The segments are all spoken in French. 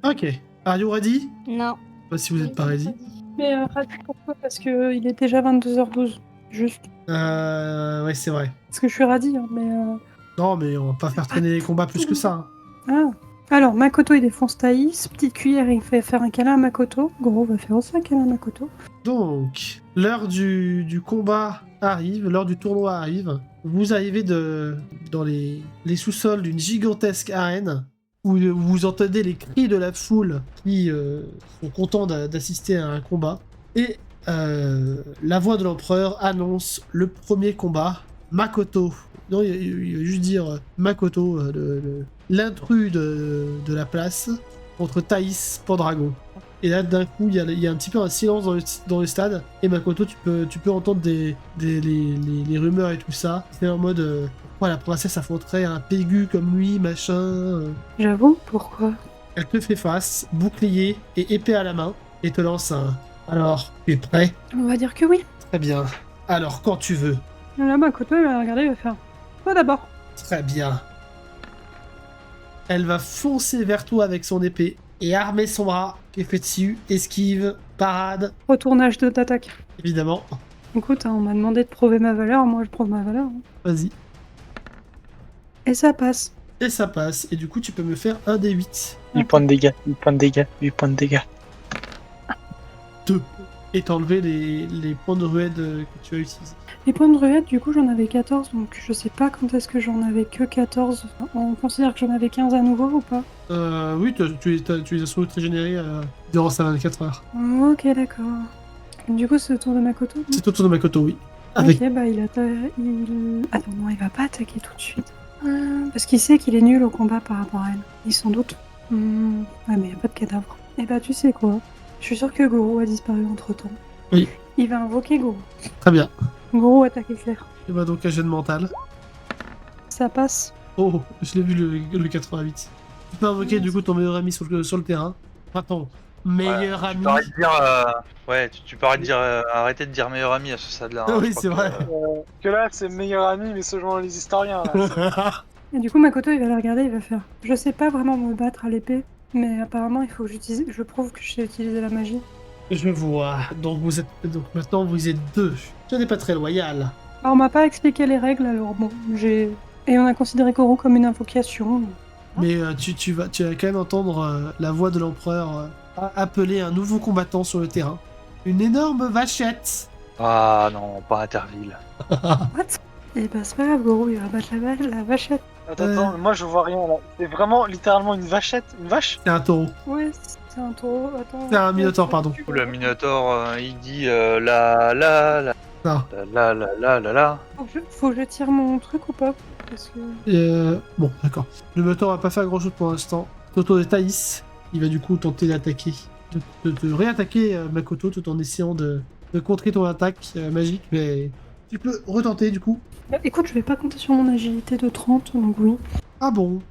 Ok. Are you ready? Non. Pas si vous n'êtes pas ready. Mais raté pourquoi? Parce que il est déjà 22h12. Juste. Ouais, c'est vrai. Parce que je suis radie, hein, mais... Non, mais on va pas faire traîner les combats plus que ça. Hein. Ah. Alors, Makoto, il défonce Thaïs. Petite cuillère, il fait faire un câlin à Makoto. Gros va faire aussi un câlin à Makoto. Donc, l'heure du combat arrive, l'heure du tournoi arrive. Vous arrivez dans les sous-sols d'une gigantesque arène où vous entendez les cris de la foule qui sont contents d'assister à un combat. Et la voix de l'empereur annonce le premier combat. Makoto. Non, il va juste dire Makoto, l'intrus de la place, contre Thaïs Pendragon. Et là, d'un coup, il y a un petit peu un silence dans le stade. Et Makoto, tu peux entendre les rumeurs et tout ça. C'est en mode, pourquoi la princesse affronterait un pégu comme lui, machin. J'avoue, pourquoi? Elle te fait face, bouclier et épée à la main, et te lance un. Alors, tu es prêt? On va dire que oui. Très bien. Alors, quand tu veux. Là, Makoto, il va regarder, il va faire... Toi d'abord. Très bien. Elle va foncer vers toi avec son épée et armer son bras, qui est fait dessus, esquive, parade, Retournage de t'attaque. évidemment. Écoute, hein, on m'a demandé de prouver ma valeur, moi je prouve ma valeur. Hein. Vas-y. Et ça passe. Et ça passe, et du coup tu peux me faire un des 8. 8 points de dégâts, 8 points de dégâts, 8 points de dégâts. 2. Et t'enlever les points de ruède que tu as utilisés. Les points de ruette, du coup, j'en avais 14, donc je sais pas quand est-ce que j'en avais que 14. On considère que j'en avais 15 à nouveau ou pas? Oui, tu les as régénérés durant ces 24 heures. Ok, d'accord. Du coup, c'est le tour de Makoto. C'est au tour de Makoto, oui. Avec... Ok, bah il attaque... Attends, non, il va pas attaquer tout de suite. Parce qu'il sait qu'il est nul au combat par rapport à elle. Il s'en doute. Ouais, mais y a pas de cadavre. Et bah tu sais quoi? Je suis sûre que Goro a disparu entre-temps. Oui. Il va invoquer Goro. Très bien. Goro attaque éclair. Et bah donc un jet de mental. Ça passe. Oh, je l'ai vu le 88. Tu peux invoquer du coup ton meilleur ami sur le terrain. Enfin, ton meilleur ami. Tu peux arrêter de dire, arrêter de dire meilleur ami à ce stade-là. Hein, Oui, c'est vrai. Que là, c'est meilleur ami, mais selon les historiens. Là, Et du coup, Makoto, il va la regarder, il va faire... Je sais pas vraiment me battre à l'épée, mais apparemment, il faut que j'utilise... Je prouve que je sais utiliser la magie. Je vois. Donc maintenant vous êtes 2. Ce n'est pas très loyal. Alors, on m'a pas expliqué les règles, alors bon, j'ai... Et on a considéré Goro comme une invocation. Mais tu vas quand même entendre la voix de l'empereur appeler un nouveau combattant sur le terrain. Une énorme vachette. Ah non, pas Interville. What? Et bah c'est pas grave, Goro, il va battre la vachette. Attends, moi je vois rien là. C'est vraiment littéralement une vachette, une vache. C'est un taureau. Ouais, c'est un taureau, attends... C'est un minotaure, pardon. Le Minotaure, il dit la. Non. La. Faut que je tire mon truc ou pas? Parce que... Bon, d'accord. Le minotaure va pas faire grand chose pour l'instant. C'est au tour de Thaïs. Il va du coup tenter d'attaquer. De réattaquer Makoto tout en essayant de contrer ton attaque magique, mais tu peux retenter du coup. Bah, écoute, je vais pas compter sur mon agilité de 30, donc oui. Ah bon,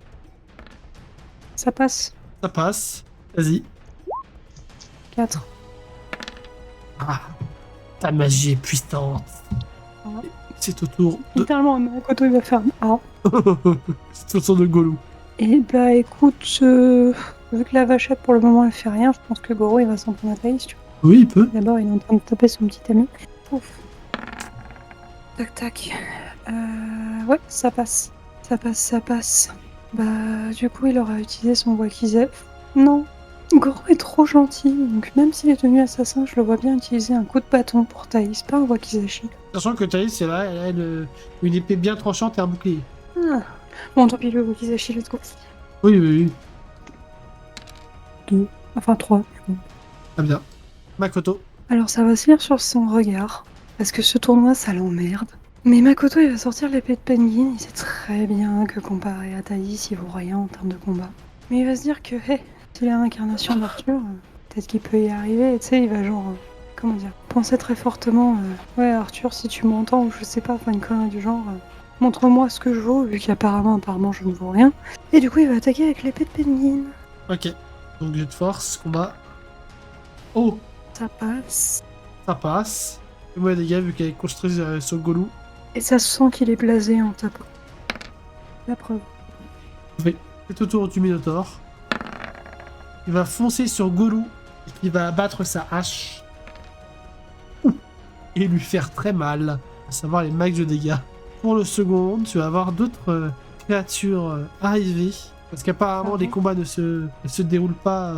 Ça passe. ça passe. Vas-y. 4. Ah, ta magie est puissante. Ah. C'est au tour de... Littéralement, Makoto, il va faire... Ah. C'est au tour de Gollum. Et bah écoute, vu que la vachette pour le moment elle fait rien, je pense que Goro il va s'en prendre à Thaïs, tu vois. Oui, il peut. D'abord il est en train de taper son petit ami. Ouf. Tac tac. Ouais, ça passe. Ça passe. Bah du coup il aura utilisé son Wakizef. Non. Goro est trop gentil, donc même s'il est devenu assassin, je le vois bien utiliser un coup de bâton pour Thaïs, pas un Wakizashi. Sachant que Thaïs, elle a une épée bien tranchante et un bouclier. Ah. Bon tant pis le Wakizashi, let's go. Oui, oui, oui. 2. Enfin 3. Très bien. Makoto. Alors ça va se lire sur son regard, parce que ce tournoi ça l'emmerde. Mais Makoto il va sortir l'épée de Penguin, il sait très bien que comparé à Thaïs il vaut rien en termes de combat. Mais il va se dire que, hé, c'est la réincarnation d'Arthur, peut-être qu'il peut y arriver, et tu sais il va genre, comment dire, penser très fortement, ouais Arthur si tu m'entends, ou je sais pas, enfin une connerie du genre, montre-moi ce que je vaux, vu qu'apparemment je ne vaux rien. Et du coup il va attaquer avec l'épée de Penguin. Ok. Donc jet de force, combat. Oh, Ça passe. ça passe. Et moi, les gars, vu qu'elle est construite sur Gollum. Et ça se sent qu'il est blasé en tapant. La preuve. C'est au tour du Minotaure. Il va foncer sur Golou et qui va abattre sa hache. Ouh. Et lui faire très mal, à savoir les max de dégâts. Pour le second, tu vas avoir d'autres créatures arriver. Parce qu'apparemment, les combats ne se déroulent pas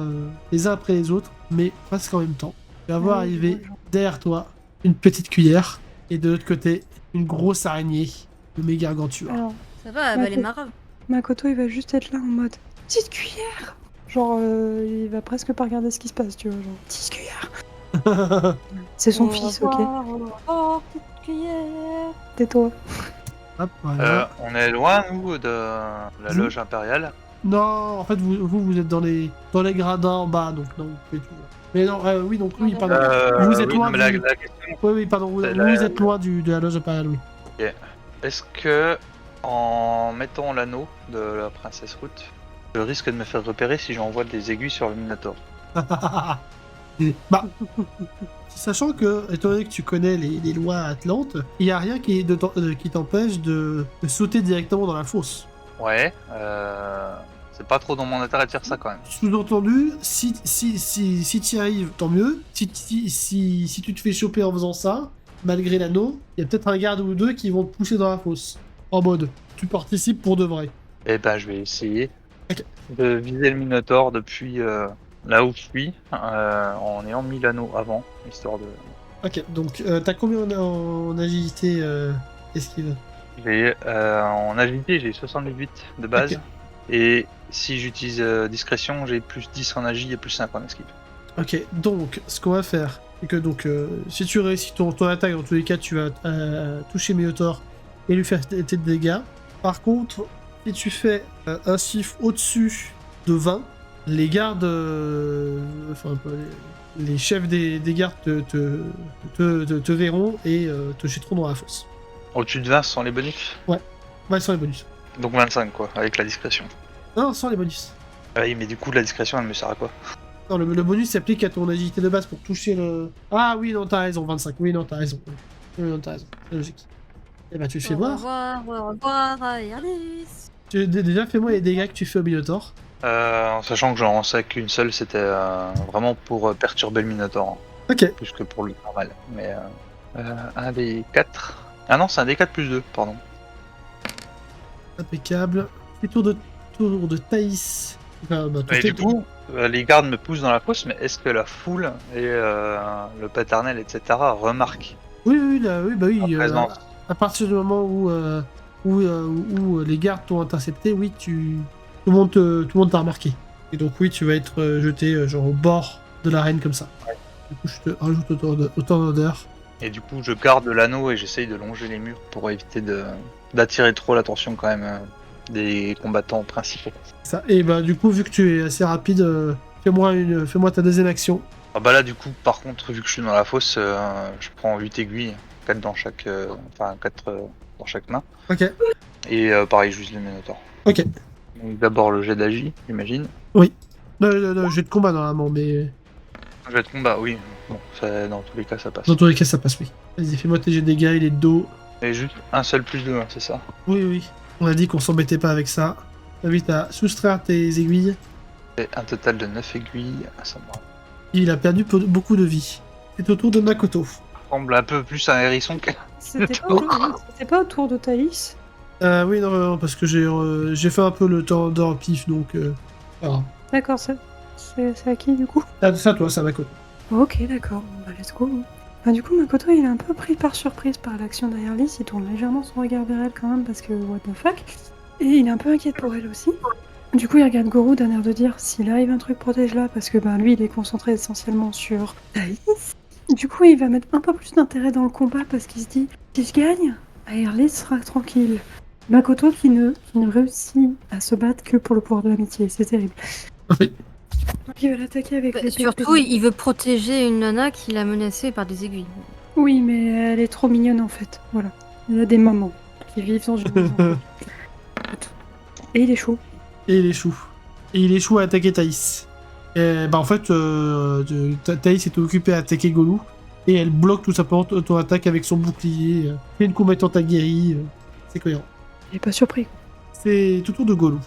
les uns après les autres, mais presque en même temps. Tu vas voir arriver derrière toi une petite cuillère et de l'autre côté, une grosse araignée de méga gargantua. Alors, Ça va, bah, les marins. Makoto, il va juste être là en mode petite cuillère. Genre, il va presque pas regarder ce qui se passe, tu vois. Genre, petite cuillère. C'est son fils, ok. Oh, petite cuillère. Tais-toi. Hop, voilà. On est loin, nous, de la loge impériale. Non, en fait, vous êtes dans les gradins en bas, donc non, vous pouvez toujours. Mais non, oui, donc oui, pardon. Vous êtes oui, loin non, mais du... la question, Oui, pardon, vous c'est êtes loin de la loge impériale, oui. est-ce que, en mettant l'anneau de la princesse Route, je risque de me faire repérer si j'envoie des aiguilles sur le Minotaur? Bah, sachant que, étant donné que tu connais les lois atlantes, il n'y a rien qui t'empêche de sauter directement dans la fosse. Ouais, c'est pas trop dans mon intérêt de faire ça quand même. Sous-entendu, si tu y arrives, tant mieux. Si tu te fais choper en faisant ça, malgré l'anneau, il y a peut-être un garde ou deux qui vont te pousser dans la fosse. En mode, tu participes pour de vrai. Eh ben, je vais essayer Ok. de viser le Minotaur depuis là où je suis, en ayant mis l'anneau avant, histoire de... Ok, donc t'as combien en agilité esquive? En agilité, j'ai 78 de base, Ok. et si j'utilise discrétion, j'ai plus 10 en agi et plus 5 en esquive. Ok, donc ce qu'on va faire, c'est que donc si tu réussis ton attaque, dans tous les cas, tu vas toucher Minotaur et lui faire tes dégâts. Par contre, si tu fais un chiffre au-dessus de 20, les gardes, enfin les chefs des gardes te verront et te jetteront dans la fosse. Au-dessus de 20, ce sont les bonus. Ouais, sans les bonus. Donc 25 quoi, avec la discrétion. Non, sans les bonus. Ah oui, mais du coup, la discrétion, elle me sert à quoi? Non, le bonus s'applique à ton agilité de base pour toucher le... Ah oui, non, t'as raison, 25. Oui, non, t'as raison. Oui, non, t'as raison. C'est logique. Eh ben, tu le fais voir. Au revoir, et Alice. Déjà, fais-moi les dégâts que tu fais au Minotaur. En sachant que j'en sais qu'une seule, c'était vraiment pour perturber le Minotaur, Ok. plus que pour le normal. Mais un des 4. Ah non, c'est un des 4 plus 2, pardon. Impeccable. Et tour de Thaïs. Enfin, bah, Et du coup, les gardes me poussent dans la fosse, mais est-ce que la foule et le paternel, etc., remarquent Oui, là, oui, bah oui. ma présence? À partir du moment où les gardes t'ont intercepté, oui, tout le monde t'a remarqué. Et donc oui, tu vas être jeté genre au bord de l'arène comme ça. Du coup, je te rajoute autant d'odeur. Et du coup, je garde l'anneau et j'essaye de longer les murs pour éviter d'attirer trop l'attention quand même des combattants principaux. Ça. Et bah du coup, vu que tu es assez rapide, fais-moi ta deuxième action. Ah bah là, du coup, par contre, vu que je suis dans la fosse, je prends 8 aiguilles, 4 dans chaque, 4 dans chaque main. Ok. Et pareil, j'use le Minotaur. Ok. Donc d'abord le jet d'agi, j'imagine. Le jet de combat normalement, mais Le jet de combat, oui. Bon, dans tous les cas, ça passe. dans tous les cas, ça passe, oui. Vas-y, fais-moi tes jets de dégâts, il est de dos. Et juste un seul plus 2, c'est ça. Oui. On a dit qu'on s'embêtait pas avec ça. T'invite à soustraire tes aiguilles. Et un total de 9 aiguilles, ça me Il a perdu beaucoup de vie. C'est au tour de Makoto. ressemble un peu plus à un hérisson que... C'était pas autour de Thaïs? Oui, non, parce que j'ai fait un peu le temps d'or pif, donc... voilà. D'accord, c'est à qui du coup? C'est à toi, ça Makoto. Ok, d'accord, bah let's go. Bah, du coup, Makoto il est un peu pris par surprise par l'action derrière Lys, il tourne légèrement son regard vers elle quand même parce que what the fuck. Et il est un peu inquiet pour elle aussi. Du coup, il regarde Goro d'un air de dire s'il arrive un truc, protège-la parce que ben lui il est concentré essentiellement sur Thaïs. Du coup, il va mettre un peu plus d'intérêt dans le combat parce qu'il se dit si je gagne, Lys sera tranquille. Makoto qui ne réussit à se battre que pour le pouvoir de l'amitié, c'est terrible. Oui. Donc il va l'attaquer avec l'épée. Surtout, il veut protéger une nana qu'il a menacée par des aiguilles. Oui, mais elle est trop mignonne en fait. Voilà. Il y a des mamans qui vivent dans une maison. Et il est chaud. Et il échoue. Et il échoue à attaquer Thaïs. Et, bah en fait, Thaïs était occupée à attaquer Golou. Et elle bloque tout simplement ton attaque avec son bouclier. C'est une combattante aguerrie. C'est cohérent. Il est pas surpris. C'est tout tour de Golou.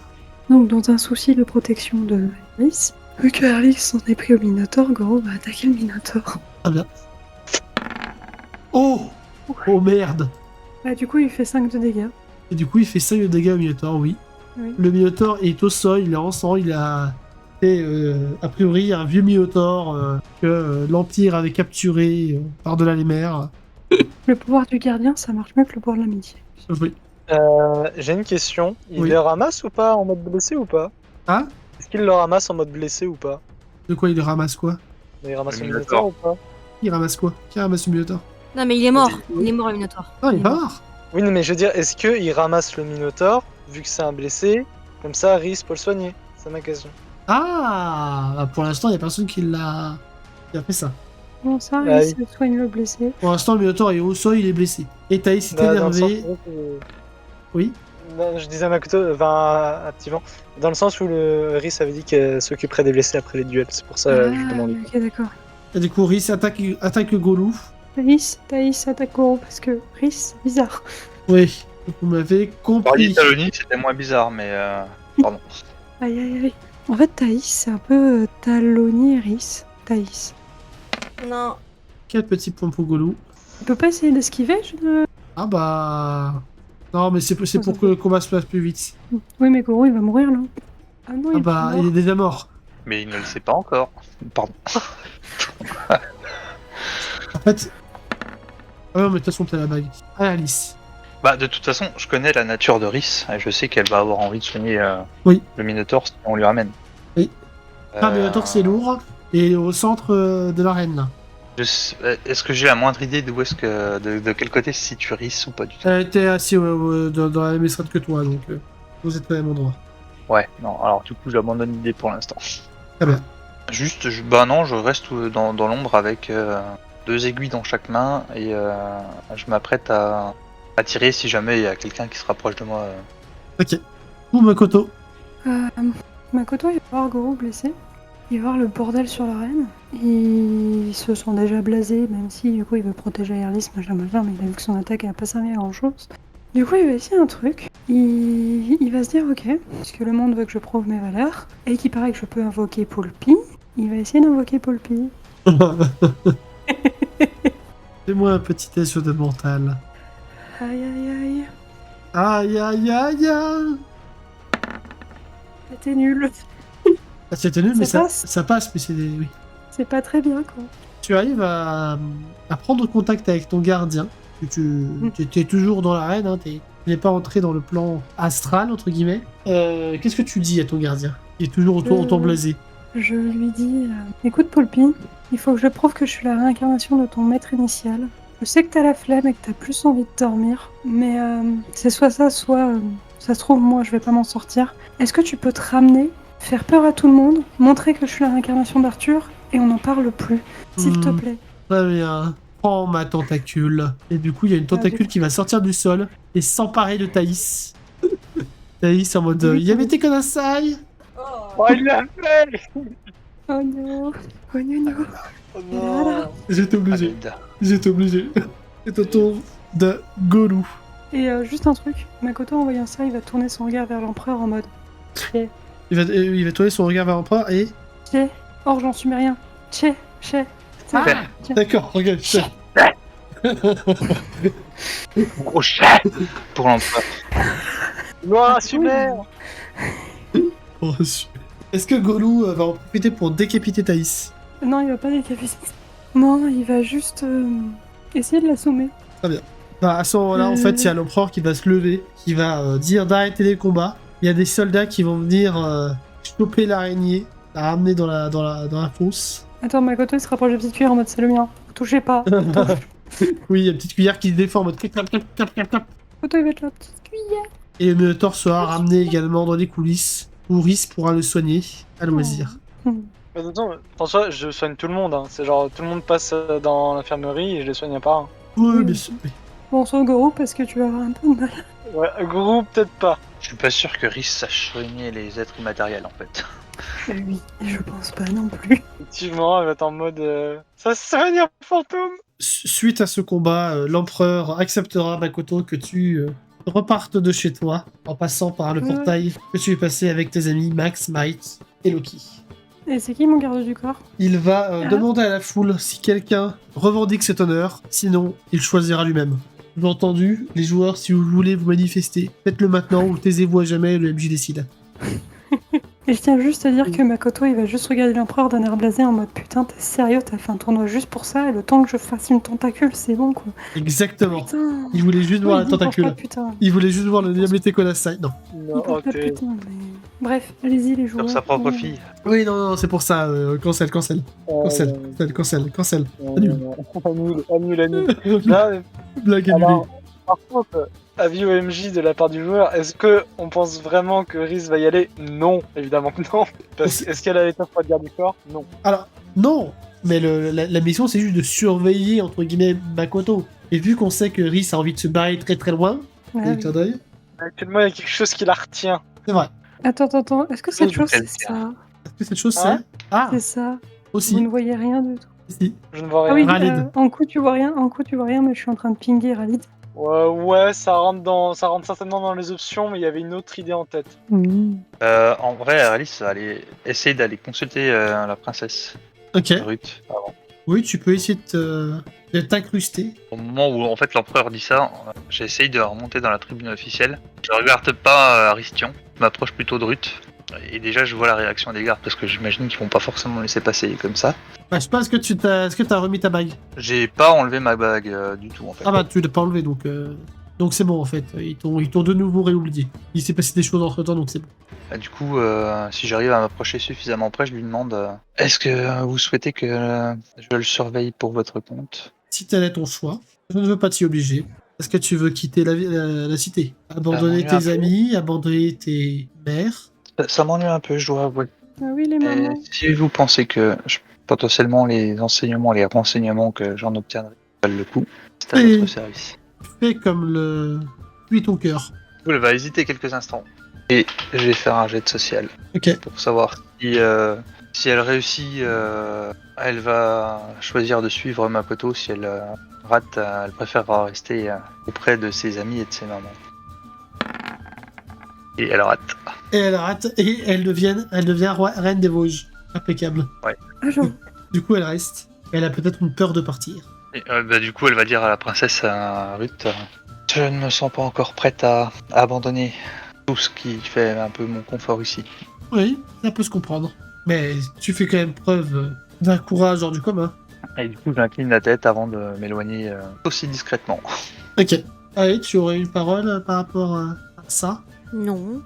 Donc, dans un souci de protection de Lys, Vu que Arlis s'en est pris au Minotaur, Goro va attaquer le Minotaur. Ah bien. Oh. Oh merde. Bah du coup il fait 5 de dégâts. Et du coup, il fait 5 de dégâts au Minotaur, oui. Oui. Le Minotaur est au sol, il est en sang, il a fait, a priori, un vieux Minotaur que l'Empire avait capturé par-delà les mers. Le pouvoir du gardien, ça marche mieux que le pouvoir de l'amitié. Oui. J'ai une question. Il Oui. le ramasse ou pas en mode blessé ou pas? Ah. Est-ce qu'il le ramasse en mode blessé ou pas? De quoi il ramasse quoi? Il ramasse Le le Minotaur ou pas? Il ramasse quoi? Qui ramasse le Minotaur? Non, mais il est mort. Oui. Il est mort, le Minotaur. Non, il est est pas mort. mort. Oui, non, mais je veux dire, est-ce qu'il ramasse le Minotaur, vu que c'est un blessé, comme ça, Rhys peut le soigner? C'est ma question. Ah. Bah, pour l'instant, il y a personne qui a fait ça. Bon ça, Ah il se soigne le blessé. Pour l'instant, le Minotaur est au sol, il est blessé. Et Thaïs est Dans le énervé. sens où- Oui. Non, je disais à Makoto, enfin à Petit Vent, dans le sens où le Rhys avait dit qu'elle s'occuperait des blessés après les duels. C'est pour ça que je demandais. Ok d'accord. Et du coup, Rhys attaque le Golou. Thaïs attaque Goro parce que Rhys, c'est bizarre. Oui. Donc, vous m'avez Par compris. Talonie, c'était moins bizarre, mais pardon. Aïe aïe aïe. En fait Thaïs, c'est un peu Taloni et Rhys. Thaïs. Non. 4 petits points pour Golou. Tu peux pas essayer d'esquiver Ah bah... Non, mais c'est pour que le combat se passe plus vite. Oui mais Goro il va mourir là. Ah non Ah il bah, est il mort. est déjà mort. Mais il ne le sait pas encore. Pardon. En fait... Ah non, mais de toute façon, t'as la bague. Ah, Alice. Bah, de toute façon, je connais la nature de Rhys, et je sais qu'elle va avoir envie de soigner Oui. le Minotaur si on lui ramène. Oui. Ah, mais Euh, attends, c'est lourd. Et il est au centre de l'arène, là. Est-ce que j'ai la moindre idée d'où est-ce que de quel côté se situe Rhys ou pas du tout? Elle était assis dans la même estrade que toi, donc vous êtes au même endroit. Ouais, non, alors du coup j'abandonne l'idée pour l'instant. Très bien. Juste, bah non, je reste dans l'ombre avec 2 aiguilles dans chaque main et je m'apprête à tirer si jamais il y a quelqu'un qui se rapproche de moi. Ok. Ou Makoto. Makoto il va voir Goro blessé. Il va voir le bordel sur l'arène. Ils se sont déjà blasés, même si du coup il veut protéger Erlis, machin, mais il a vu que son attaque n'a pas servi à grand chose. Du coup il va essayer un truc. Il va se dire ok, puisque le monde veut que je prouve mes valeurs, et qu'il paraît que je peux invoquer Poulpi, il va essayer d'invoquer Poulpi. Fais-moi un petit test de mental. Aïe aïe aïe. Aïe aïe aïe aïe. C'était nul. Ah, c'était nul, mais Ça passe. ça passe, mais c'est... Oui. C'est pas très bien quoi. Tu arrives à prendre contact avec ton gardien. Tu es toujours dans l'arène, hein, tu n'es pas entré dans le plan astral, entre guillemets. Qu'est-ce que tu dis à ton gardien? Il est toujours autant blasé. Je lui dis écoute Poulpi, il faut que je prouve que je suis la réincarnation de ton maître initial. Je sais que t'as la flemme et que t'as plus envie de dormir, mais c'est soit ça, soit ça se trouve, moi je vais pas m'en sortir. Est-ce que tu peux te ramener, faire peur à tout le monde, montrer que je suis la réincarnation d'Arthur et on n'en parle plus, s'il te plaît. Très bien. Prends ma tentacule. Et du coup, il y a une tentacule qui va sortir du sol et s'emparer de Thaïs. Thaïs en mode Yamete Konasai. Oh, il l'a fait! Oh non, oh non, non. Oh non! J'étais obligé. Valide. J'étais obligé. C'est au tour de Golou. Et juste un truc, Makoto en voyant ça, il va tourner son regard vers l'empereur en mode Tché, Il va tourner son regard vers l'empereur et... tché, orge sumérien, tché, tché. Ah, d'accord, regarde. Gros chat pour l'empereur. Gloire à Sumer! Oh, est-ce que Golou va en profiter pour décapiter Thaïs? Non, il va pas décapiter. Non, il va juste essayer de l'assommer. Bah, à ce moment-là, en fait, il y a l'empereur qui va se lever, qui va dire d'arrêter les combats. Il y a des soldats qui vont venir choper l'araignée, la ramener dans la fosse. Attends, Makoto il se rapproche de la petite cuillère en mode c'est le mien. Touchez pas. Oui, il y a une petite cuillère qui se défend en mode clap, clap, clap, clap, clap, clap. Makoto il va être la petite cuillère. Et le Minotaur sera ramené également dans les coulisses, où Rhys pourra le soigner à loisir. Hmm. Mais de toute façon, François, je soigne tout le monde. Hein. C'est genre, tout le monde passe dans l'infirmerie et je les soigne à part. Oui, bien sûr. Oui. Bon, soit Goro parce que tu vas avoir un peu de mal. Ouais, gros, peut-être pas. Je suis pas sûr que Rhys sache soigner les êtres immatériels en fait. Oui, je pense pas non plus. Effectivement, elle va être en mode. Ça soigne un fantôme! Suite à ce combat, l'empereur acceptera, Makoto, que tu repartes de chez toi en passant par le Ouais. portail que tu es passé avec tes amis Max, Might et Loki. Et c'est qui mon garde du corps? Il va demander à la foule si quelqu'un revendique cet honneur, sinon il choisira lui-même. Vous avez entendu, les joueurs, si vous voulez vous manifester, faites-le maintenant ou taisez-vous à jamais, le MJ décide. Et je tiens juste à dire que Makoto, il va juste regarder l'empereur d'un air blasé en mode putain, t'es sérieux, t'as fait un tournoi juste pour ça, et le temps que je fasse une tentacule, c'est bon quoi. Exactement. Putain. Il voulait juste voir la il pense tentacule. pas, putain. Il voulait juste voir le Yamete Konasai. Non. Il Non, pense oh, pas, t'es- putain, mais... Bref, allez-y les joueurs. Sur sa propre Ouais. fille. Oui, non, c'est pour ça. Cancel. Cancel. Annule. Annule. Là, Blague annulée. alors, par contre, avis OMJ de la part du joueur, est-ce que on pense vraiment que Riz va y aller? Non, évidemment que non. Est-ce qu'elle a l'étoffe pour dire du corps? Non. Alors, non, mais la mission, c'est juste de surveiller, entre guillemets, Makoto. Et vu qu'on sait que Rhys a envie de se barrer très très loin, Ah, et oui. clin d'œil, Actuellement, il y a quelque chose qui la retient. c'est vrai. Attends, est-ce que cette Oui, chose quel c'est ça? Est-ce que cette chose, Hein c'est... Ah, C'est ça. Vous aussi. ne voyez rien du tout. Si. Je ne vois Ah oui, rien. Ralid. en coup tu vois rien, mais je suis en train de pinguer Ralid. Ouais, ça rentre certainement dans les options, mais il y avait une autre idée en tête. En vrai, Alice va aller essayer d'aller consulter la princesse Ok. Ruth avant. Oui, tu peux essayer de t'incruster. Au moment où en fait l'empereur dit ça, j'essaye de remonter dans la tribune officielle. Je regarde pas Aristion, je m'approche plutôt de Ruth. Et déjà, je vois la réaction des gardes parce que j'imagine qu'ils vont pas forcément laisser passer comme ça. Bah, je sais pas, est-ce que t'as remis ta bague? J'ai pas enlevé ma bague du tout en fait. Ah bah, tu l'as pas enlevé, donc c'est bon, en fait. Ils t'ont de nouveau réoublié. Il s'est passé des choses entre-temps, donc c'est bon. Bah, du coup, si j'arrive à m'approcher suffisamment près, je lui demande est-ce que vous souhaitez que je le surveille pour votre compte? Si tel est ton choix, je ne veux pas t'y obliger. Est-ce que tu veux quitter la cité? Abandonner m'ennuie un tes peu. amis, abandonner tes mères? Ça m'ennuie un peu, je dois avouer. Ah oui, les Et mamans. si vous pensez que potentiellement les enseignements, les renseignements que j'en obtiendrai valent le coup, c'est à Oui. votre service. Fais comme le... Puis ton cœur. Du coup, elle va hésiter quelques instants. Et je vais faire un jet de social Ok. pour savoir si elle réussit, elle va choisir de suivre Makoto. Si elle rate, elle préférera rester auprès de ses amis et de ses mamans. Et elle rate. Et elle rate, et elle devient reine des Vosges. Impeccable. Ah genre, Du coup, elle reste. Elle a peut-être une peur de partir. Et, du coup, elle va dire à la princesse Ruth je ne me sens pas encore prête à abandonner tout ce qui fait un peu mon confort ici. Oui, ça peut se comprendre. Mais tu fais quand même preuve d'un courage hors du commun. Et du coup, j'incline la tête avant de m'éloigner aussi discrètement. Ok. Allez, tu aurais une parole par rapport à ça? Non.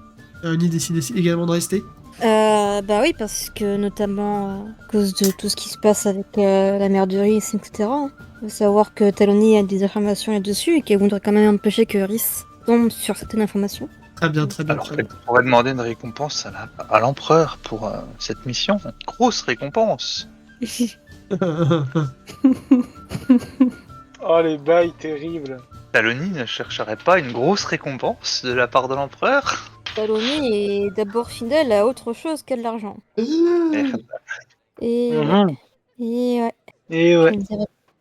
Ni décide également de rester? Bah oui, parce que notamment à cause de tout ce qui se passe avec la mère de Rhys, etc. Faut savoir que Taloni a des informations là-dessus et qu'elle voudrait quand même empêcher que Rhys tombe sur certaines informations. Très bien, très bien. Alors Très qu'elle bien. pourrait demander une récompense à l'empereur pour cette mission. Grosse récompense. Oh, les bails terribles. Taloni ne chercherait pas une grosse récompense de la part de l'empereur? Taloni est d'abord fidèle à autre chose qu'à de l'argent. Merde. Et, Mhm. et ouais, Et ouais,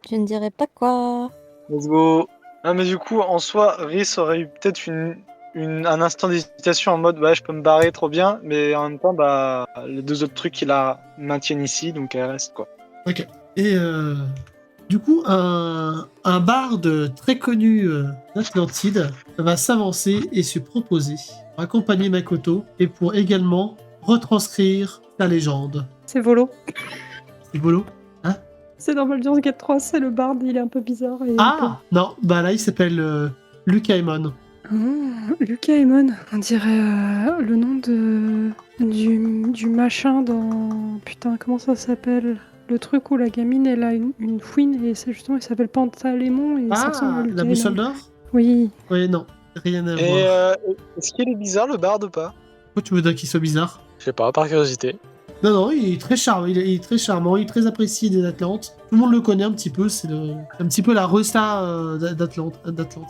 je ne dirais pas quoi. let's go. Non, mais du coup, en soi, Rhys aurait eu peut-être un instant d'hésitation en mode, ouais, je peux me barrer trop bien, mais en même temps, bah, les deux autres trucs, ils la maintiennent ici, donc elle reste, quoi. Ok. Et du coup, un barde très connu d'Atlantide va s'avancer et se proposer pour accompagner Makoto et pour également retranscrire la légende. c'est Volo. C'est bolo. C'est dans Baldur's Gate 3, c'est le bard, il est un peu bizarre. Et Ah non, bah là il s'appelle Lucaemon. Lucas Emon, on dirait le nom du machin dans... Putain, comment ça s'appelle? Le truc où la gamine, elle a une fouine et c'est justement, il s'appelle Pantalémon et ça ressemble à Ah, Lucas la boussole Emon. d'or? Oui. Oui, non, rien à Et voir. est-ce qu'il est bizarre, le barde, ou pas? Pourquoi tu veux dire qu'il soit bizarre? Je sais pas, par curiosité. Non, il est très charmant, il est très charmant, il est très apprécié des Atlantes. Tout le monde le connaît un petit peu, c'est un petit peu la resta d'Atlantis.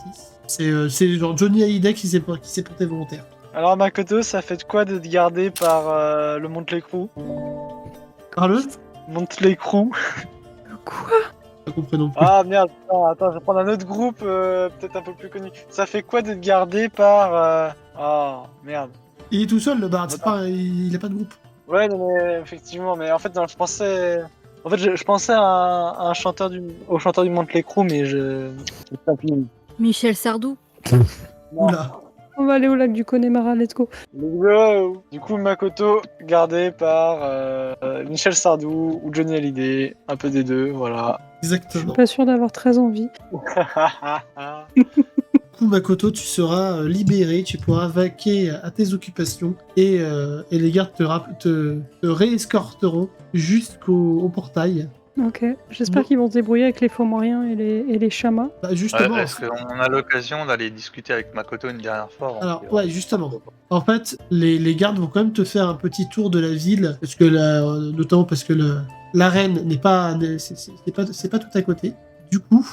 C'est genre Johnny Hallyday qui s'est porté volontaire. Alors, Makoto, ça fait de quoi d'être gardé par le Montley Crew? Parle, Montley Crew. Quoi? pas compris non plus. Ah merde, attends, je vais prendre un autre groupe, peut-être un peu plus connu. Ça fait quoi d'être gardé par... Ah, merde. Il est tout seul le barde, il a pas de groupe. Ouais, non, mais effectivement, mais en fait, non, je pensais. En fait, je pensais à un chanteur au chanteur du Motley Crue, mais je. Tant pis. Michel Sardou. Non. Oula. On va aller au lac du Connemara, let's go. Let's go. Du coup, Makoto, gardé par Michel Sardou ou Johnny Hallyday, un peu des deux, voilà. Je suis Exactement. pas sûre d'avoir très envie. Du coup, Makoto, tu seras libéré, tu pourras vaquer à tes occupations et les gardes te réescorteront jusqu'au portail. Ok. J'espère Bon. qu'ils vont se débrouiller avec les faux moyens et les chamas. Bah, justement, Est-ce qu'on a l'occasion d'aller discuter avec Makoto une dernière fois avant alors qu'il- ouais, justement. En fait, les gardes vont quand même te faire un petit tour de la ville, parce que notamment parce que l'arène n'est pas, c'est pas tout à côté. Du coup,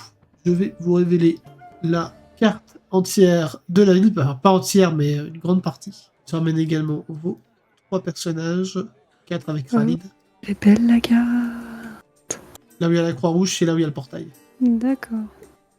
je vais vous révéler la carte entière de la ville, enfin, pas entière, mais une grande partie. Ça emmène également vos 3 personnages, 4 avec Khalid. Elle est belle la gare. Là où il y a la Croix-Rouge, c'est là où il y a le portail. D'accord.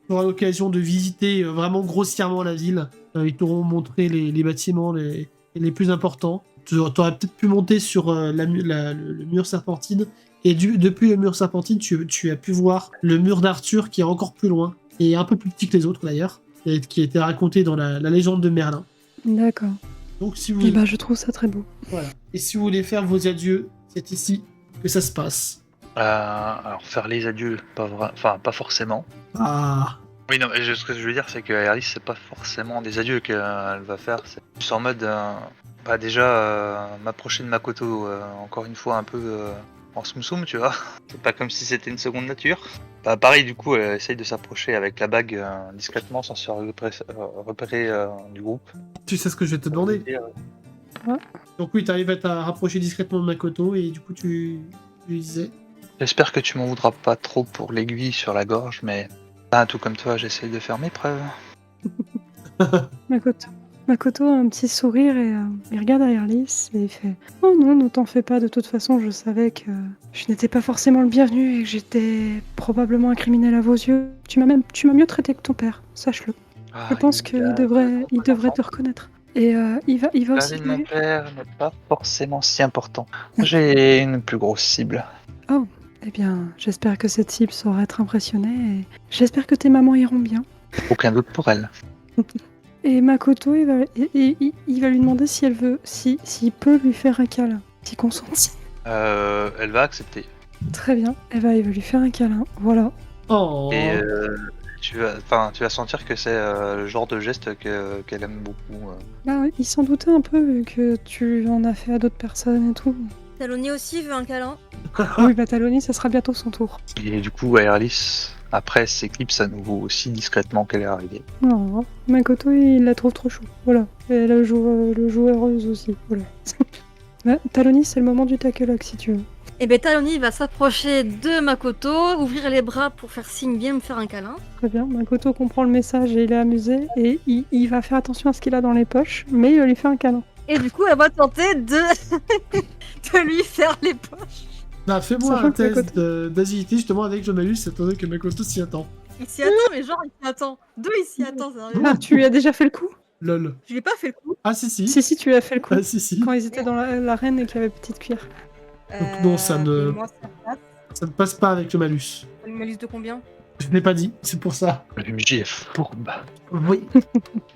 Tu auras l'occasion de visiter vraiment grossièrement la ville. Ils t'auront montré les bâtiments les plus importants. Tu aurais peut-être pu monter sur le mur serpentine. Et depuis le mur serpentine, tu as pu voir le mur d'Arthur qui est encore plus loin. Et un peu plus petit que les autres d'ailleurs. Et qui a été raconté dans la légende de Merlin. D'accord. Donc si vous, Et bah je trouve ça très beau. voilà. Et si vous voulez faire vos adieux, c'est ici que ça se passe. Alors faire les adieux, pas forcément. Ah, Oui, non, mais ce que je veux dire, c'est que Alice, c'est pas forcément des adieux qu'elle va faire. C'est plus en mode, m'approcher de Makoto, encore une fois, un peu en soum-soum, tu vois. C'est pas comme si c'était une seconde nature. Bah, pareil, du coup, elle essaye de s'approcher avec la bague discrètement sans se faire repérer du groupe. tu sais ce que je vais te demander. Donc oui, tu arrives à te rapprocher discrètement de Makoto et du coup tu lui disais. J'espère que tu m'en voudras pas trop pour l'aiguille sur la gorge, mais tout comme toi, j'essaye de faire mes preuves. Makoto a un petit sourire et il regarde derrière Lys et il fait « Oh non, ne t'en fais pas, de toute façon, je savais que je n'étais pas forcément le bienvenu et que j'étais probablement un criminel à vos yeux. Tu m'as mieux traité que ton père, sache-le. Je pense qu'il devrait te reconnaître. Et il va La aussi... vie de mon père n'est pas forcément si important. J'ai une plus grosse cible. Eh bien, j'espère que cette cible saura être impressionnée et j'espère que tes mamans iront bien. Aucun doute pour elle. Et Makoto, il va lui demander si elle veut, s'il peut lui faire un câlin, s'il consentit. Elle va accepter. Très bien, il va lui faire un câlin, voilà. Oh. Et tu vas sentir que c'est le genre de geste qu'elle aime beaucoup. Bah oui, il s'en doutait un peu vu que tu en as fait à d'autres personnes et tout. Taloni aussi veut un câlin. Oui, bah Taloni, ça sera bientôt son tour. Et du coup, Alice, après, s'éclipse à nouveau aussi discrètement qu'elle est arrivée. Non, Makoto, il la trouve trop chou, voilà. Et elle joue heureuse aussi, voilà. Ouais, Taloni, c'est le moment du tackle si tu veux. Et ben Taloni va s'approcher de Makoto, ouvrir les bras pour faire signe, viens me faire un câlin. Très bien, Makoto comprend le message et il est amusé et il va faire attention à ce qu'il a dans les poches, mais il va lui faire un câlin. Et du coup, elle va tenter de, de lui faire les poches. Bah fais-moi Sachant un que test d'agilité justement avec Jomalus, étant donné que Makoto s'y attend. Il s'y attend, mais genre il s'y attend. Il s'y attend, sérieux. Ah, tu lui as déjà fait le coup? Lol. Je lui ai pas fait le coup. Ah si si. Si, tu lui as fait le coup. Ah si si. Quand ils étaient dans l'arène et qu'il y avait petite cuillère. Donc non, ça ne- Et moi, ça passe. Ça ne passe pas avec le malus. Une malus de combien? Je n'ai pas dit, c'est pour ça. Le MJ est fourbe. Oui.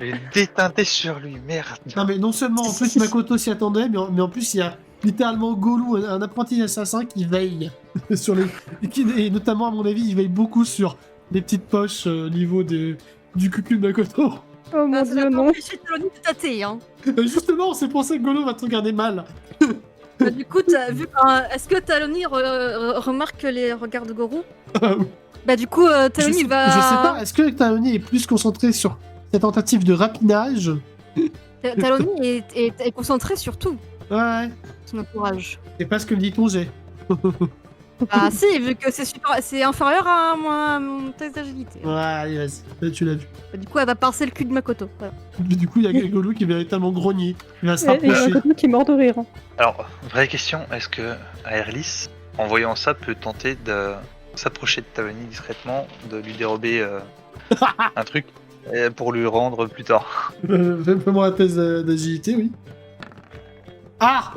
Je vais déteinter sur lui, merde. Non mais non seulement en plus Makoto s'y attendait, mais en plus il y a littéralement Golou, un apprenti assassin qui veille sur les... Et notamment à mon avis, il veille beaucoup sur les petites poches au niveau du cucu de Makoto. Oh mon Ça dieu, n'a pas non. empêché Taloni de tâter, hein. Justement, c'est pour ça que Golou va te regarder mal. Du coup, est-ce que Taloni remarque les regards de Gorou? Bah du coup, Taloni va... Je sais pas, est-ce que Taloni est plus concentré sur cette tentative de rapinage? Taloni est concentré sur tout. Ouais. Son entourage. C'est pas ce que me dit ton jet. Ah si, vu que c'est inférieur à mon test d'agilité. Ouais, allez, vas-y. Là, tu l'as vu. Bah, du coup, elle va pincer le cul de Makoto. Voilà. Du coup, il y a Golou qui est véritablement grogné. Il va se Et il y a un rapprocher. côté qui est mort de rire. Hein. Alors, vraie question, est-ce que Aerlis, en voyant ça, peut tenter de s'approcher de Taloni discrètement, de lui dérober un truc pour lui rendre plus tard? Fais-moi un test d'agilité, oui. Ah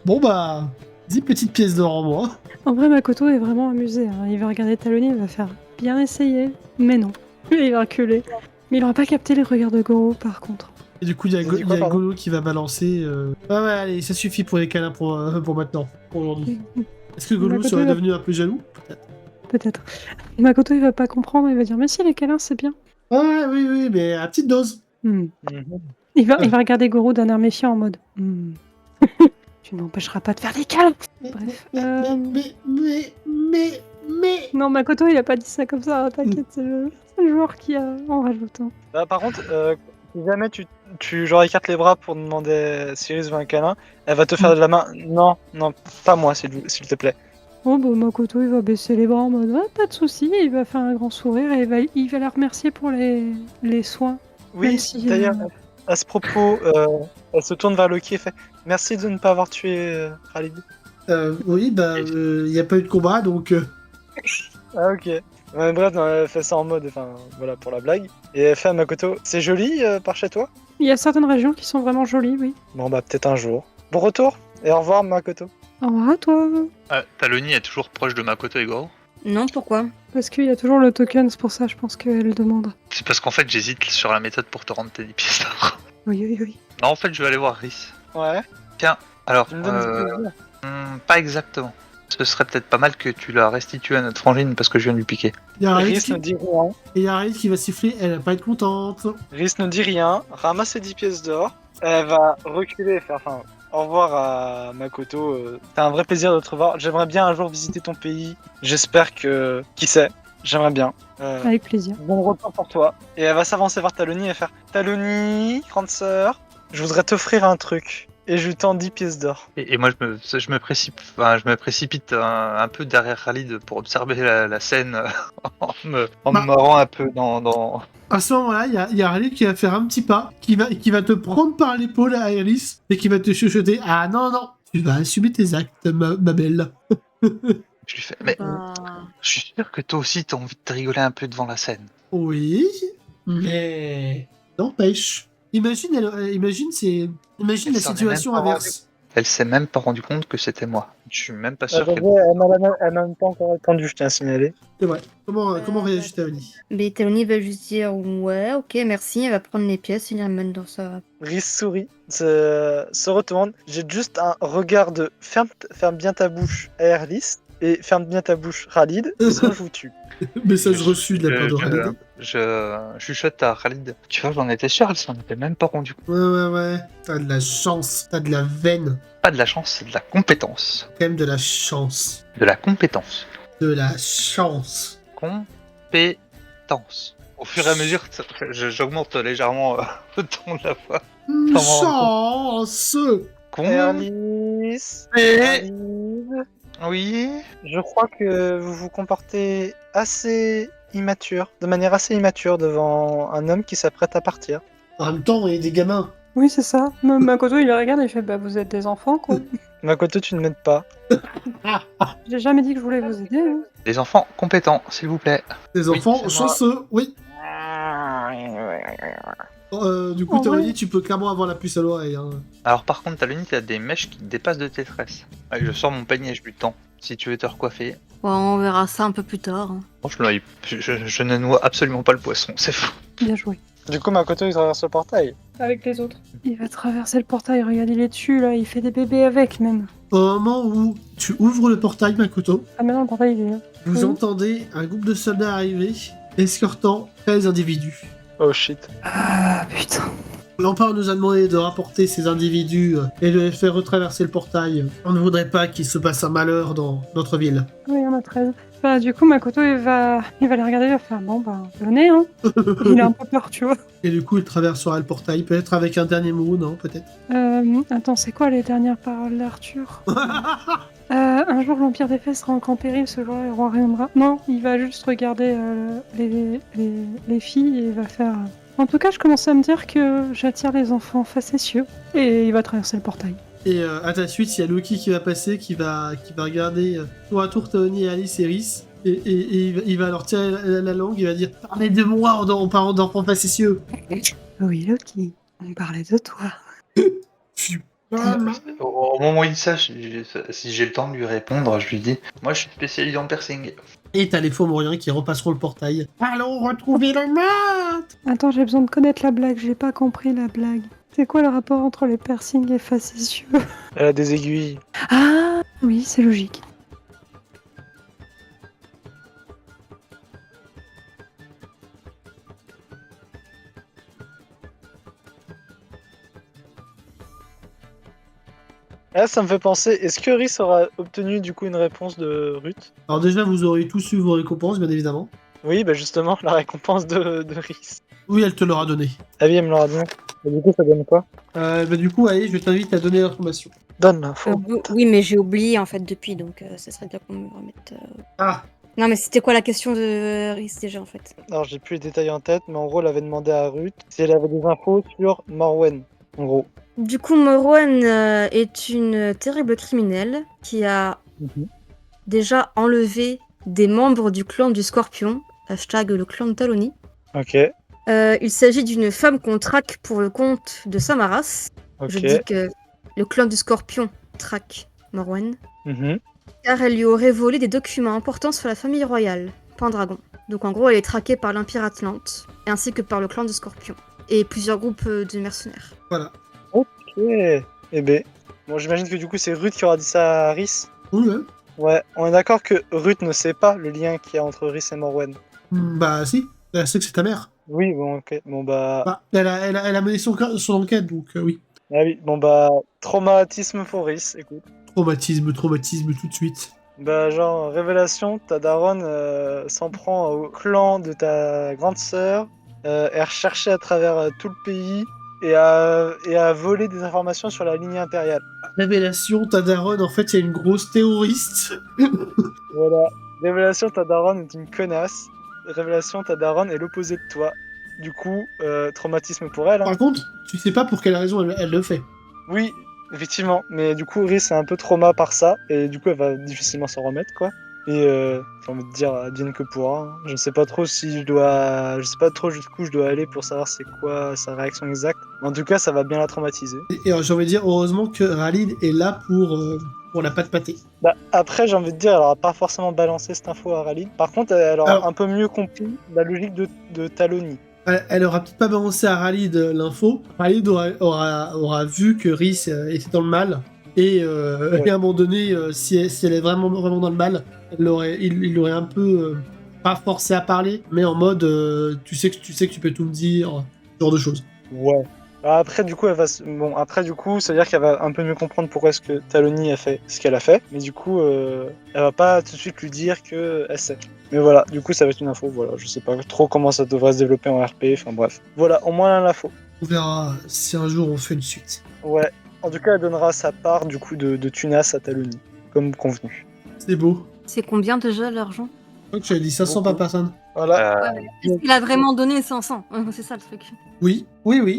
Bon bah, 10 petites pièces d'or en moins. En vrai, Makoto est vraiment amusé. Hein. Il va regarder Taloni, il va faire bien essayer, mais non. Il va reculer. Mais il aura pas capté les regards de Goro, par contre. Et du coup, il y a, T'as dit quoi, pardon Golo qui va balancer. Ouais, ouais, allez, ça suffit pour les câlins pour maintenant, pour aujourd'hui. Est-ce que Golo Makoto, serait il va- devenu un peu jaloux? Peut-être. Peut-être. Makoto, il va pas comprendre, il va dire mais si les câlins, c'est bien. Ouais, oui, oui, mais à petite dose. Hmm. Mhm. Il va regarder Goro d'un air méfiant en mode hmm. Tu n'empêcheras pas de faire des câlins. Bref. Mais. Non, Makoto, il a pas dit ça comme ça, hein, t'inquiète, c'est le joueur qui a en rajoutant. Bah, par contre, si jamais tu genre écartes les bras pour demander à Cyrus veut un câlin, elle va te faire de la main. Non, non, pas moi, s'il te plaît. Oh bah Makoto il va baisser les bras en mode ah, pas de soucis, il va faire un grand sourire et il va la remercier pour les soins. Oui, Même si, d'ailleurs, à ce propos, elle se tourne vers Loki et fait merci de ne pas avoir tué Khalid. Oui, bah, il n'y a pas eu de combat, donc. Ah, ok. Ouais, bref, non, elle fait ça en mode, enfin, voilà, pour la blague. Et elle fait à Makoto c'est joli par chez toi? Il y a certaines régions qui sont vraiment jolies, oui. Bon, bah, peut-être un jour. Bon retour et au revoir, Makoto. Au revoir à toi. Taloni est toujours proche de Makoto et Goro. Non, pourquoi? Parce qu'il y a toujours le token, c'est pour ça je pense qu'elle demande. C'est parce qu'en fait, j'hésite sur la méthode pour te rendre tes 10 pièces d'or. Oui, oui, oui. Non, en fait, je vais aller voir Rhys. Ouais. Alors, Tu me donnes du plaisir. pas exactement. Ce serait peut-être pas mal que tu la restitues à notre frangine parce que je viens de lui piquer. Il y a Rhys Rhys qui... ne dit rien. Et il y a Rhys qui va siffler, elle va pas être contente. Rhys ne dit rien, ramasse ses 10 pièces d'or. Elle va reculer et faire enfin, au revoir à Makoto. C'était un vrai plaisir de te revoir. J'aimerais bien un jour visiter ton pays. J'espère que. Qui sait? J'aimerais bien. Avec plaisir. Bon retour pour toi. Et elle va s'avancer vers Taloni et faire Taloni, grande sœur, je voudrais t'offrir un truc. Et je lui tends 10 pièces d'or. Et moi, je me précipite un peu derrière Khalid pour observer la scène en me marrant un peu dans... À ce moment-là, il y a Rhys qui va faire un petit pas, qui va te prendre par l'épaule à Iris, et qui va te chuchoter ah non, non, tu vas assumer tes actes, ma belle. Je lui fais, mais Bah, je suis sûr que toi aussi, t'as envie de te rigoler un peu devant la scène. Oui, mais n'empêche. Imagine la s'en est situation même pas inverse. Elle s'est même pas rendu compte que c'était moi. Je suis même pas sûr Elle m'a même pas encore répondu, je tiens à signaler. C'est vrai. Comment réagit Taoni? mais Taloni va juste dire ouais, ok, merci, elle va prendre les pièces et les remettre dans sa. Rhys sourit, se retourne. J'ai juste un regard de ferme bien ta bouche à Erlis et ferme bien ta bouche Khalid, sinon je vous tue. Message reçu de la part de Khalid. Je chuchote à Khalid. Tu vois, j'en étais sûr, elle s'en était même pas rendue compte. Ouais. T'as de la chance, t'as de la veine, Pas de la chance, c'est de la compétence. quand même de la chance. De la compétence. De la chance. Compétence. Au fur et à mesure, j'augmente légèrement le ton de la voix. Chance. Erlis, Et... Khalid, Oui. je crois que vous vous comportez assez immature, de manière assez immature devant un homme qui s'apprête à partir. En même temps, il y a des gamins. Oui, c'est ça. Makoto il le regarde et il fait bah vous êtes des enfants quoi. Makoto, tu ne m'aides pas. J'ai jamais dit que je voulais vous aider. Hein. Les enfants compétents, s'il vous plaît. Des Oui, enfants c'est chanceux, oui. Du coup, En vrai. Taoni, tu peux clairement avoir la puce à l'oreille. Hein. Alors par contre, Taloni, t'as des mèches qui dépassent de tes tresses. Ouais, je sors mon panier, je lui tends. Si tu veux te recoiffer. Bon, on verra ça un peu plus tard. Hein. Franchement, je ne noie absolument pas le poisson, c'est fou. Bien joué. Du coup, Makoto, il traverse le portail. Avec les autres. Il va traverser le portail, regarde, il est dessus là, il fait des bébés avec même. Au moment où tu ouvres le portail, Makoto, Ah maintenant le portail il est là. vous Oui. entendez un groupe de soldats arriver, escortant 13 individus. Oh shit. Ah putain. L'Empire nous a demandé de rapporter ces individus et de les faire retraverser le portail. On ne voudrait pas qu'il se passe un malheur dans notre ville. Oui, il y en a 13. Bah, du coup, Makoto, il va les regarder, il va faire bon, bah, venez, hein. Il a un peu peur, tu vois. Et du coup, il traversera le portail, peut-être avec un dernier mot, non, peut-être. Attends, c'est quoi les dernières paroles d'Arthur Un jour, l'Empire des Fées sera en grand péril, ce jour-là, le roi reviendra. Non, il va juste regarder les filles et il va faire. En tout cas, je commence à me dire que j'attire les enfants facétieux. Et il va traverser le portail. Et à ta suite, il y a Loki qui va passer, qui va regarder tour à tour Taoni et Alice et Rhys. Et il va leur tirer la langue, il va dire « Parlez de moi en parlant d'enfants facétieux !» Oui, Loki, on parlait de toi. Pfiou. Au moment où il dit ça, si j'ai le temps de lui répondre, je lui dis moi je suis spécialisé en piercing. Et t'as les Fomoriens qui repasseront le portail. Allons retrouver le maître. Attends, j'ai besoin de connaître la blague, j'ai pas compris la blague. C'est quoi le rapport entre les piercings et facétieux? Elle a des aiguilles. Ah oui, c'est logique. Là, ça me fait penser, est-ce que Rhys aura obtenu du coup une réponse de Ruth? Alors déjà, vous aurez tous eu vos récompenses, bien évidemment. Oui, bah justement, la récompense de Rhys. Oui, elle te l'aura donné. Ah oui, elle me l'aura donné. Et du coup, ça donne quoi? Du coup, allez, je t'invite à donner l'information. Donne l'info. Oui, mais j'ai oublié en fait depuis, donc ça serait bien qu'on me remette. Ah, Non, mais c'était quoi la question de Rhys déjà en fait? Alors, j'ai plus les détails en tête, mais en gros, elle avait demandé à Ruth si elle avait des infos sur Morwen. En gros. Du coup, Morwen est une terrible criminelle qui a déjà enlevé des membres du clan du Scorpion, hashtag le clan de Taloni. Ok, Il s'agit d'une femme qu'on traque pour le compte de Samaras. ok. Je dis que le clan du Scorpion traque Morwen, Mhm. car elle lui aurait volé des documents importants sur la famille royale, Pendragon. Donc en gros, elle est traquée par l'Empire Atlante, ainsi que par le clan du Scorpion, et plusieurs groupes de mercenaires. voilà. Ok. Eh ben, bon, j'imagine que du coup, c'est Ruth qui aura dit ça à Rhys. Oui, ouais. Ouais, on est d'accord que Ruth ne sait pas le lien qu'il y a entre Rhys et Morwen. Bah si, elle sait que c'est ta mère. Oui, bon, ok. Bon, bah. Bah, elle a mené son enquête, donc oui. Ah oui, bon, bah. Traumatisme pour Rhys, écoute. Traumatisme tout de suite. Bah, genre, révélation, ta daronne s'en prend au clan de ta grande sœur, est recherchée à travers tout le pays et a volé des informations sur la ligne impériale. Révélation, ta daronne, en fait, il y a une grosse terroriste. Voilà. Révélation, ta daronne est une connasse. Révélation, ta daronne est l'opposé de toi. Du coup, traumatisme pour elle. Hein. Par contre, tu sais pas pour quelle raison elle le fait. Oui, effectivement. Mais du coup, Rhys est un peu trauma par ça. Et du coup, elle va difficilement s'en remettre, quoi. Et j'ai envie de dire, advienne que pourra. Hein. Je ne sais pas trop si je dois. Je sais pas trop jusqu'où je dois aller pour savoir c'est quoi sa réaction exacte. En tout cas, ça va bien la traumatiser. Et j'ai envie de dire, heureusement que Ralid est là pour la patte pâtée. Bah, après, j'ai envie de dire, elle aura pas forcément balancé cette info à Ralid. Par contre, elle aura Alors- un peu mieux compris la logique de Taloni. Elle aura peut-être pas balancé à Ralid l'info. Ralid aura vu que Rhys était dans le mal. Et Ouais. à un moment donné, si elle est vraiment dans le mal, il l'aurait un peu pas forcé à parler, mais en mode tu sais que tu peux tout me dire, ce genre de choses. Ouais. Après, du coup, ça veut dire qu'elle va un peu mieux comprendre pourquoi est-ce que Taloni a fait ce qu'elle a fait. Mais du coup, elle va pas tout de suite lui dire que elle sait. Mais voilà, du coup, ça va être une info. Voilà, je sais pas trop comment ça devrait se développer en RP. Enfin bref. Voilà, au moins l'info. On verra si un jour on fait une suite. Ouais. En tout cas, elle donnera sa part du coup de Tunas à Taloni, comme convenu. C'est beau. C'est combien déjà l'argent? Je crois que tu as dit 500 par Beaucoup. personne. Voilà. Est-ce qu'il a vraiment donné 500? C'est ça le truc. Oui.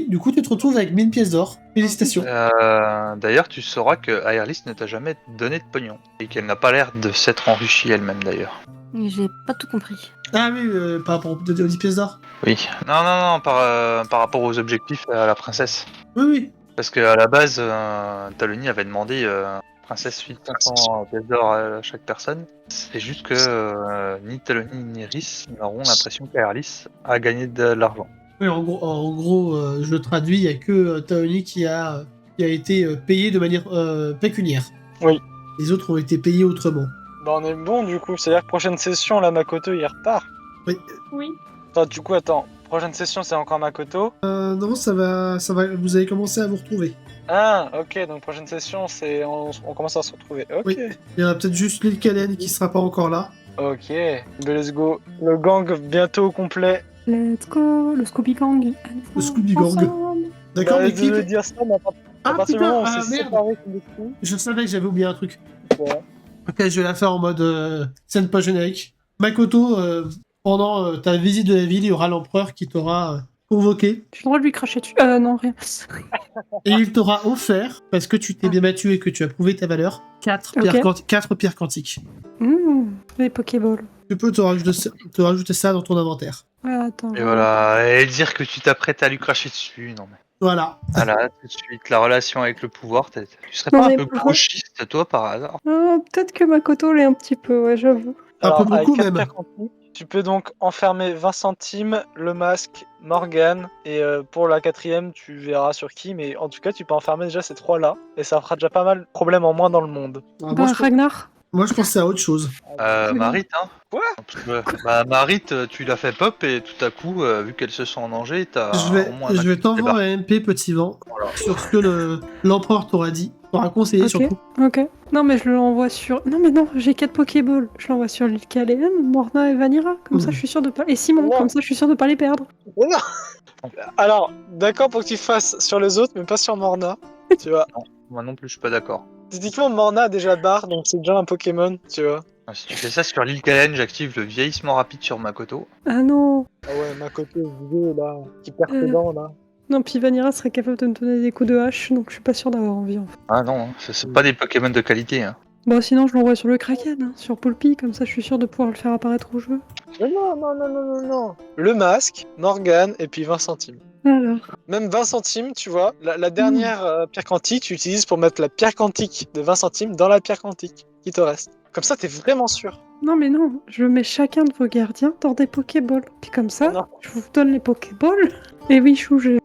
Du coup, tu te retrouves avec 1000 pièces d'or. Félicitations. D'ailleurs, tu sauras que Aerlis ne t'a jamais donné de pognon et qu'elle n'a pas l'air de s'être enrichie elle-même d'ailleurs. Mais j'ai pas tout compris. Ah oui, par rapport aux 10 pièces d'or. Oui. Non, par rapport aux objectifs à la princesse. Oui. Parce qu'à la base, Taloni avait demandé princesse file 500 pièces d'or à chaque personne. C'est juste que ni Taloni ni Rhys n'auront l'impression qu'Aerlis a gagné de l'argent. Oui, en gros, je le traduis, il n'y a que Taoni qui a été payé de manière pécuniaire. Oui. Les autres ont été payés autrement. Bah, on est bon du coup. C'est-à-dire que prochaine session, là, Makoto il repart. Oui. Attends. Prochaine session, c'est encore Makoto. Non, ça va, vous allez commencer à vous retrouver. Ah, ok, donc prochaine session, c'est on commence à se retrouver. Ok. Oui. Il y aura peut-être juste Lil Kalen qui sera pas encore là. Ok. Ben, let's go. Le gang bientôt au complet. Let's go, le Scooby Gang. Le Scooby Gang. Ensemble. D'accord, Bah, mais je veux qui... dire ça, mais à Ah partir du putain, moment où on s'est merde. séparés tous les coups, Je savais que j'avais oublié un truc. ouais. Ok, je vais la faire en mode scène pas générique. Makoto, pendant ta visite de la ville, il y aura l'empereur qui t'aura convoqué. J'ai le droit de lui cracher dessus. Non, rien. Et il t'aura offert, parce que tu t'es bien battu et que tu as prouvé ta valeur, 4 Ok. pierres quantiques. Les Pokéballs. Tu peux te rajouter ça dans ton inventaire. Ouais, attends. Et voilà, et dire que tu t'apprêtes à lui cracher dessus, non mais. Voilà. Voilà, tout de suite, la relation avec le pouvoir. Tu serais Non, pas un mais peu par- gauchiste, toi, par hasard? Peut-être que Makoto l'est un petit peu, ouais, j'avoue. Un peu Alors, avec beaucoup 4 même. pierres quantiques, tu peux donc enfermer 20 centimes, le masque, Morgane, et pour la quatrième, tu verras sur qui, mais en tout cas, tu peux enfermer déjà ces 3-là, et ça fera déjà pas mal de problèmes en moins dans le monde. Ah, Bah, Ragnar. moi, je pensais à autre chose. Marit, hein? Quoi? Parce que, bah, Marit, tu l'as fait pop et tout à coup, vu qu'elle se sent en danger, Je t'as au vais, moins un je vais actif t'envoyer débarqué. un MP, petit vent, sur ce que l'empereur t'aura dit. T'aura conseillé Ok, surtout. ok. Non, mais je l'envoie sur. Non, mais non, j'ai 4 Pokéballs. Je l'envoie sur l'île Caléane, Morna et Vanilla. Comme ça, je suis sûr de pas. Et Simon, Non. comme ça, je suis sûr de pas les perdre. Mais non. Alors, d'accord pour que tu fasses sur les autres, mais pas sur Morna, tu vois. Non, moi non plus, je suis pas d'accord. Typiquement, Morna a déjà barre, donc c'est déjà un Pokémon, tu vois. Si tu fais ça sur l'île Kalen, j'active le vieillissement rapide sur Makoto. Ah non. Ah ouais, Makoto, vieux, là, qui perd ses Euh. dents, là. Non, puis Vanilla serait capable de me donner des coups de hache, donc je suis pas sûr d'avoir envie en fait. Ah non, c'est pas des Pokémon de qualité. Hein. Bon, sinon, je l'envoie sur le Kraken, hein, sur Poulpi, comme ça, je suis sûr de pouvoir le faire apparaître où je veux. Mais non, non, non, non, non, non. Le masque, Morgane, et puis 20 centimes. Alors. Même 20 centimes, tu vois, la dernière pierre quantique, tu utilises pour mettre la pierre quantique de 20 centimes dans la pierre quantique qui te reste. Comme ça, t'es vraiment sûr. Non, mais non, je mets chacun de vos gardiens dans des Pokéballs. Puis comme ça, Oh non. je vous donne les Pokéballs. Et oui, chou, j'ai